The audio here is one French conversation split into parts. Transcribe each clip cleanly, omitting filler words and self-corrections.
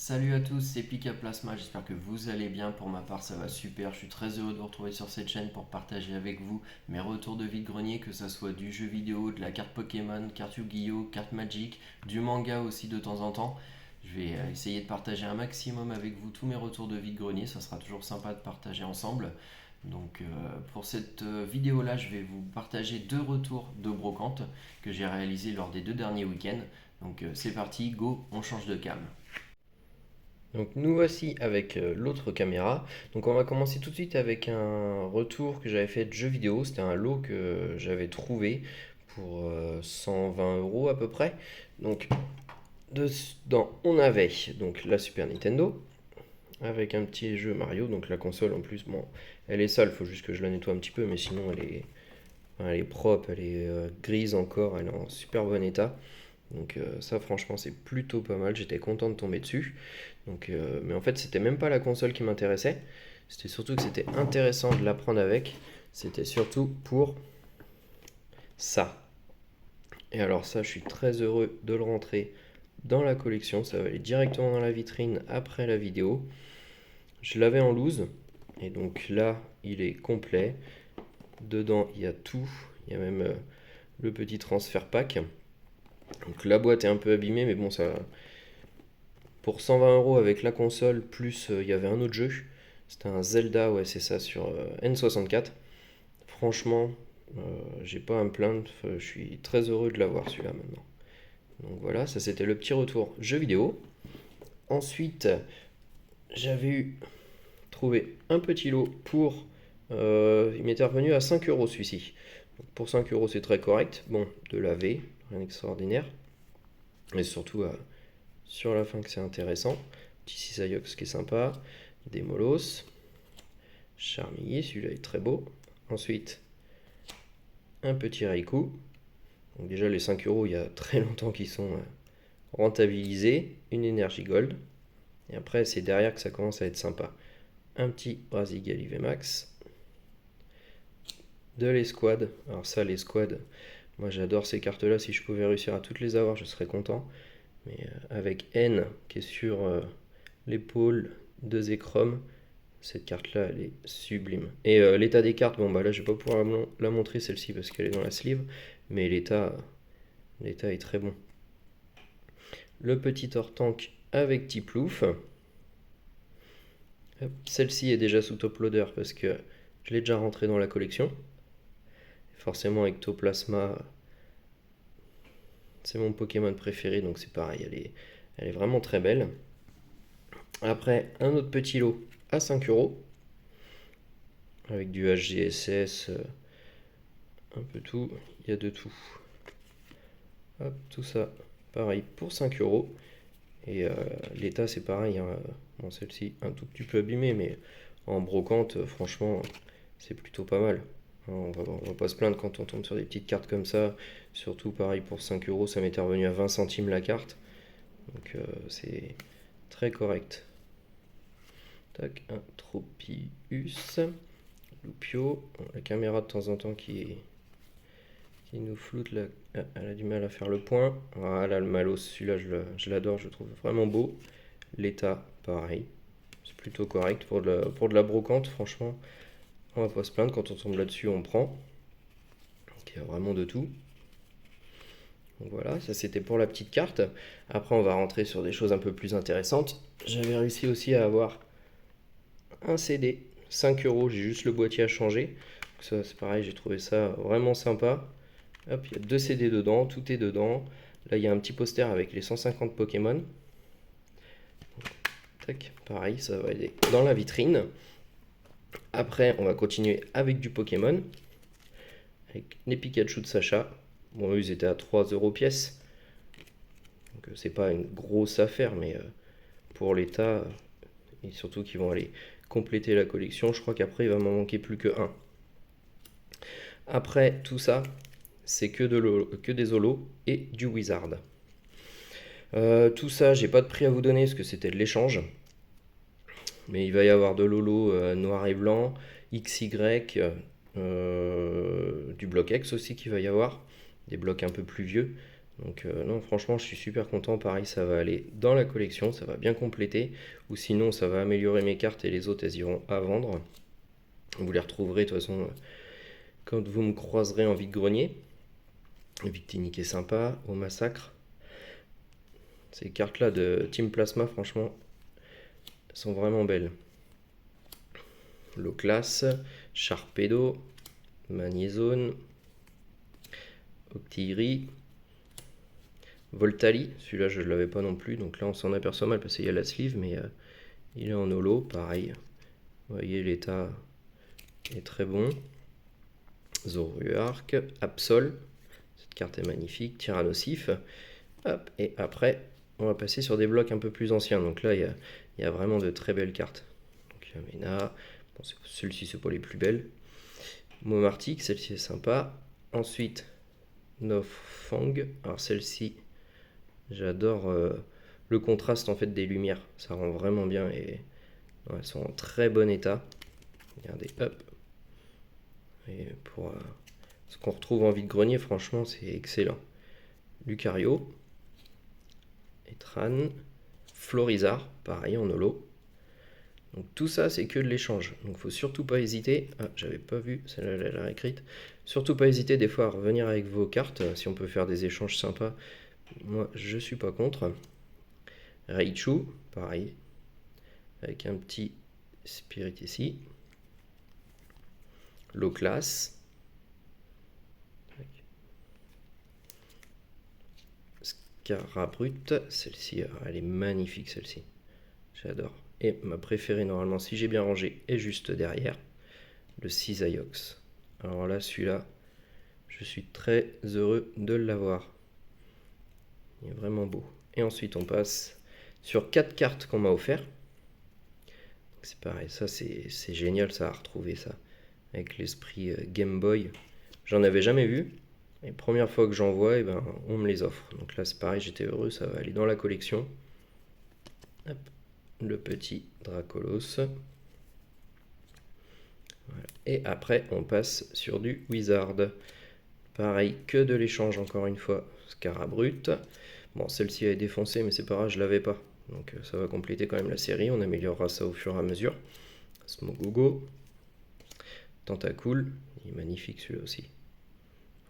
Salut à tous, c'est Pika Plasma, j'espère que vous allez bien. Pour ma part, ça va super. Je suis très heureux de vous retrouver sur cette chaîne pour partager avec vous mes retours de vide-grenier, que ce soit du jeu vidéo, de la carte Pokémon, carte Yu-Gi-Oh, carte Magic, du manga aussi de temps en temps. Je vais essayer de partager un maximum avec vous tous mes retours de vide-grenier, ça sera toujours sympa de partager ensemble. Donc pour cette vidéo là, je vais vous partager deux retours de brocante que j'ai réalisés lors des deux derniers week-ends. Donc c'est parti, go, on change de cam. Donc nous voici avec l'autre caméra. Donc on va commencer tout de suite avec un retour que j'avais fait de jeux vidéo. C'était un lot que j'avais trouvé pour 120 euros à peu près. Donc dedans on avait donc la Super Nintendo avec un petit jeu Mario. Donc la console en plus, bon, elle est sale, il faut juste que je la nettoie un petit peu, mais sinon elle est propre, elle est grise encore, elle est en super bon état. Donc ça franchement c'est plutôt pas mal, j'étais content de tomber dessus. Donc, mais en fait c'était même pas la console qui m'intéressait, c'était surtout que c'était intéressant de la prendre avec, c'était surtout pour ça. Et alors ça je suis très heureux de le rentrer dans la collection, ça va aller directement dans la vitrine après la vidéo. Je l'avais en loose, et donc là il est complet, dedans il y a tout, il y a même le petit transfert pack. Donc la boîte est un peu abîmée mais bon ça, pour 120 euros avec la console, plus il y avait un autre jeu. C'était un Zelda, ouais, c'est ça, sur N64. Franchement, j'ai pas à me plaindre. Je suis très heureux de l'avoir celui-là maintenant. Donc voilà, ça c'était le petit retour jeu vidéo. Ensuite, j'avais trouvé un petit lot pour. Il m'était revenu à 5 euros celui-ci. Donc pour 5 euros, c'est très correct. Bon, de laver, rien d'extraordinaire. Et surtout, sur la fin que c'est intéressant. Petit Cisaillux qui est sympa. Des Molos. Charmilly, celui-là est très beau. Ensuite, un petit Raikou. Donc déjà les 5 euros, il y a très longtemps qu'ils sont rentabilisés. Une énergie gold. Et après, c'est derrière que ça commence à être sympa. Un petit Brasigali VMAX. De l'escouade. Alors ça, l'escouade, moi j'adore ces cartes-là. Si je pouvais réussir à toutes les avoir, je serais content. Mais avec N qui est sur l'épaule de Zekrom, cette carte-là, elle est sublime. Et l'état des cartes, bon bah là je vais pas pouvoir la montrer celle-ci parce qu'elle est dans la sleeve, mais l'état est très bon. Le petit Tortank avec Tiplouf. Celle-ci est déjà sous top loader parce que je l'ai déjà rentrée dans la collection. Forcément Ectoplasma, c'est mon Pokémon préféré, donc c'est pareil, elle est vraiment très belle. Après, un autre petit lot à 5 euros avec du HGSS, un peu tout, il y a de tout. Hop, tout ça, pareil, pour 5 euros. Et l'état, c'est pareil, hein. Bon, celle-ci, un tout petit peu abîmée, mais en brocante, franchement, c'est plutôt pas mal. On va pas se plaindre quand on tombe sur des petites cartes comme ça. Surtout, pareil, pour 5 euros, ça m'était revenu à 20 centimes la carte. Donc, c'est très correct. Tac, un Tropius. Loupio. La caméra, de temps en temps, qui nous floute là. Elle a du mal à faire le point. Voilà le Malos, celui-là je l'adore, je le trouve vraiment beau. L'état, pareil. C'est plutôt correct pour de la brocante, franchement. On va pas se plaindre, quand on tombe là-dessus, on prend. Donc, il y a vraiment de tout. Donc voilà, ça c'était pour la petite carte. Après, on va rentrer sur des choses un peu plus intéressantes. J'avais réussi aussi à avoir un CD, 5 euros, j'ai juste le boîtier à changer. Donc ça, c'est pareil, j'ai trouvé ça vraiment sympa. Hop, il y a deux CD dedans, tout est dedans. Là, il y a un petit poster avec les 150 Pokémon. Tac, pareil, ça va aller dans la vitrine. Après, on va continuer avec du Pokémon. Avec les Pikachu de Sacha. Bon, eux, ils étaient à 3 euros pièce. Donc, c'est pas une grosse affaire, mais pour l'état, et surtout qu'ils vont aller compléter la collection, je crois qu'après, il va m'en manquer plus que un. Après, tout ça, c'est que des holos et du Wizard. Tout ça, j'ai pas de prix à vous donner parce que c'était de l'échange. Mais il va y avoir de l'holo noir et blanc, XY, du bloc X aussi qu'il va y avoir, des blocs un peu plus vieux. Donc non, franchement, je suis super content. Pareil, ça va aller dans la collection, ça va bien compléter. Ou sinon, ça va améliorer mes cartes et les autres, elles iront à vendre. Vous les retrouverez de toute façon quand vous me croiserez en vide-grenier. Victinique est sympa, au massacre. Ces cartes-là de Team Plasma, franchement, sont vraiment belles. Low Class, Sharpedo, Magnézone, Octillerie, Voltali, celui-là je ne l'avais pas non plus, donc là on s'en aperçoit mal parce qu'il y a la sleeve, mais il est en holo, pareil. Vous voyez, l'état est très bon. Zoroark, Absol, cette carte est magnifique, Tyrannosif. Hop, et après on va passer sur des blocs un peu plus anciens, donc là il y a vraiment de très belles cartes. Donc Yamena, bon, celles-ci c'est pas les plus belles. Momartic, celle-ci est sympa. Ensuite, Nofang, alors celle-ci, j'adore le contraste en fait des lumières, ça rend vraiment bien et ouais, elles sont en très bon état. Regardez, hop. Et pour ce qu'on retrouve en vide-grenier, franchement, c'est excellent. Lucario, Etran, Florizard, pareil en holo. Donc tout ça, c'est que de l'échange. Donc faut surtout pas hésiter. Ah, j'avais pas vu, celle-là, elle a l'air écrite. Surtout pas hésiter des fois à revenir avec vos cartes, si on peut faire des échanges sympas. Moi, je suis pas contre. Raichu, pareil, avec un petit Spirit ici. Low Class. Scarabrute, celle-ci, elle est magnifique celle-ci. J'adore. Et ma préférée normalement, si j'ai bien rangé, est juste derrière, le Cisaiox. Alors là, celui-là, je suis très heureux de l'avoir. Il est vraiment beau. Et ensuite, on passe sur 4 cartes qu'on m'a offert. C'est pareil, ça c'est génial, ça à retrouver ça. Avec l'esprit Game Boy. J'en avais jamais vu. Et première fois que j'en vois, et ben, on me les offre. Donc là, c'est pareil, j'étais heureux, ça va aller dans la collection. Hop, le petit Dracolos. Voilà. Et après, on passe sur du Wizard. Pareil, que de l'échange encore une fois. Scarabrute. Bon, celle-ci est défoncée, mais c'est pas grave, je l'avais pas. Donc ça va compléter quand même la série. On améliorera ça au fur et à mesure. Smogogo. Tentacool. Il est magnifique celui-là aussi.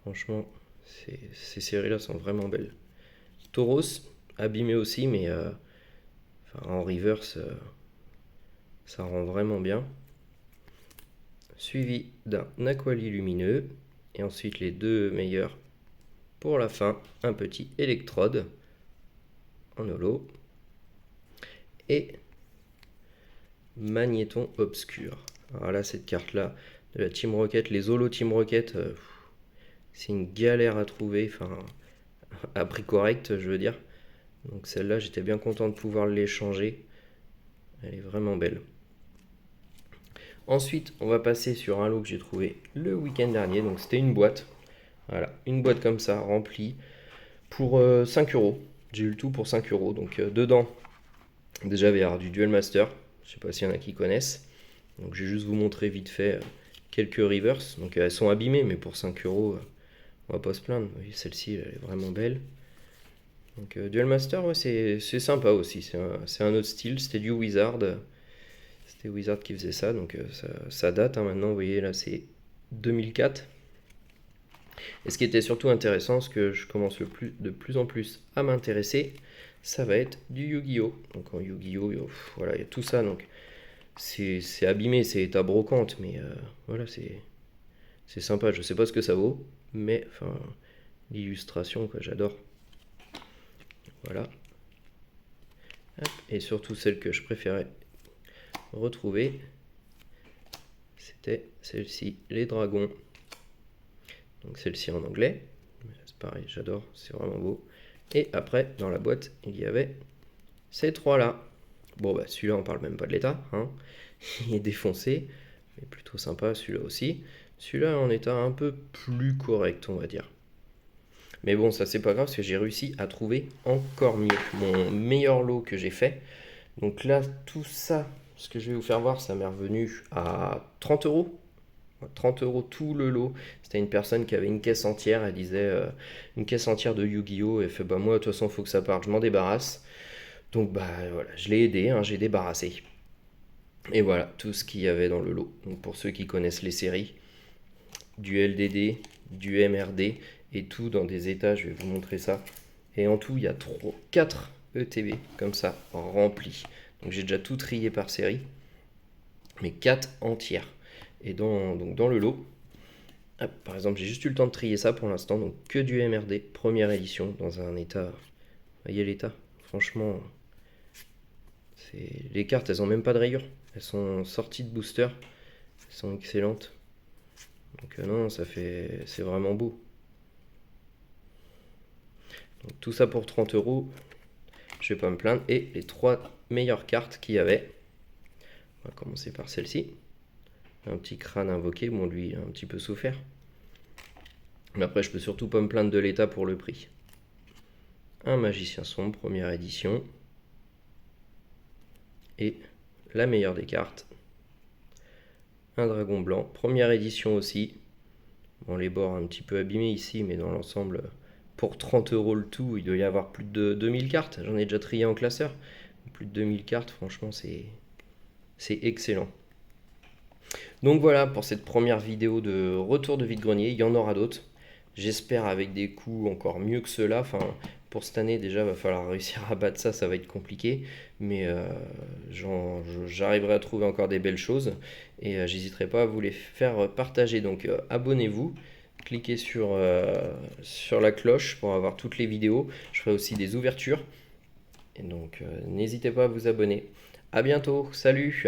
Franchement, ces séries-là sont vraiment belles. Tauros, abîmé aussi, mais en reverse, ça rend vraiment bien. Suivi d'un Aquali lumineux. Et ensuite, les deux meilleurs pour la fin, un petit électrode en holo. Et Magnéton obscur. Alors là, cette carte-là, de la Team Rocket, les holo Team Rocket, c'est une galère à trouver, enfin, à prix correct, je veux dire. Donc celle-là, j'étais bien content de pouvoir l'échanger. Elle est vraiment belle. Ensuite, on va passer sur un lot que j'ai trouvé le week-end dernier. Donc c'était une boîte. Voilà, une boîte comme ça, remplie, pour 5 euros. J'ai eu le tout pour 5 euros. Donc dedans, déjà, il y avoir du Duel Master. Je sais pas s'il y en a qui connaissent. Donc je vais juste vous montrer vite fait quelques reverse. Donc elles sont abîmées, mais pour 5 euros, on va pas se plaindre. Vous voyez, celle-ci, elle est vraiment belle. Donc Duel Master, ouais, c'est sympa aussi. C'est un autre style. C'était du Wizard. C'était Wizard qui faisait ça. Donc ça date hein, maintenant. Vous voyez, là, c'est 2004. Et ce qui était surtout intéressant, ce que je commence de plus en plus à m'intéresser, ça va être du Yu-Gi-Oh! Donc en Yu-Gi-Oh! Voilà, il y a tout ça. Donc c'est abîmé, c'est état brocante, mais voilà, c'est sympa. Je sais pas ce que ça vaut, mais enfin, l'illustration, quoi, j'adore. Voilà. Hop. Et surtout celle que je préférais retrouver, c'était celle-ci, les dragons. Donc celle-ci en anglais. C'est pareil, j'adore, c'est vraiment beau. Et après, dans la boîte, il y avait ces trois-là. Bon, bah celui-là, on parle même pas de l'état. Hein. Il est défoncé, mais plutôt sympa, celui-là aussi. Celui-là en état un peu plus correct, on va dire. Mais bon, ça c'est pas grave, parce que j'ai réussi à trouver encore mieux. Mon meilleur lot que j'ai fait. Donc là, tout ça, ce que je vais vous faire voir, ça m'est revenu à 30 euros. 30 € tout le lot. C'était une personne qui avait une caisse entière. Elle disait une caisse entière de Yu-Gi-Oh! Et fait bah moi de toute façon faut que ça parte, je m'en débarrasse. Donc bah voilà, je l'ai aidé, hein, j'ai débarrassé. Et voilà tout ce qu'il y avait dans le lot. Donc pour ceux qui connaissent les séries, du LDD, du MRD et tout dans des états, je vais vous montrer ça. Et en tout, il y a 4 ETB comme ça remplis. Donc j'ai déjà tout trié par série, mais 4 entières. Et donc dans le lot, hop, par exemple, j'ai juste eu le temps de trier ça pour l'instant, donc que du MRD, première édition, dans un état. Vous voyez l'état? Franchement, les cartes, elles ont même pas de rayures. Elles sont sorties de booster. Elles sont excellentes. Donc non, c'est vraiment beau. Donc tout ça pour 30 €. Je vais pas me plaindre. Et les 3 meilleures cartes qu'il y avait. On va commencer par celle-ci. Un petit crâne invoqué. Bon, lui, a un petit peu souffert. Mais après, je peux surtout pas me plaindre de l'état pour le prix. Un magicien sombre, première édition. Et la meilleure des cartes. Un dragon blanc, première édition aussi. Bon, les bords un petit peu abîmés ici, mais dans l'ensemble, pour 30 € le tout, il doit y avoir plus de 2000 cartes. J'en ai déjà trié en classeur. Plus de 2000 cartes, franchement, c'est excellent. Donc voilà pour cette première vidéo de retour de vide-grenier. Il y en aura d'autres. J'espère avec des coups encore mieux que cela. Enfin, pour cette année, déjà, va falloir réussir à battre ça. Ça va être compliqué. Mais j'arriverai à trouver encore des belles choses. Et j'hésiterai pas à vous les faire partager. Donc abonnez-vous. Cliquez sur la cloche pour avoir toutes les vidéos. Je ferai aussi des ouvertures. Et donc n'hésitez pas à vous abonner. À bientôt. Salut!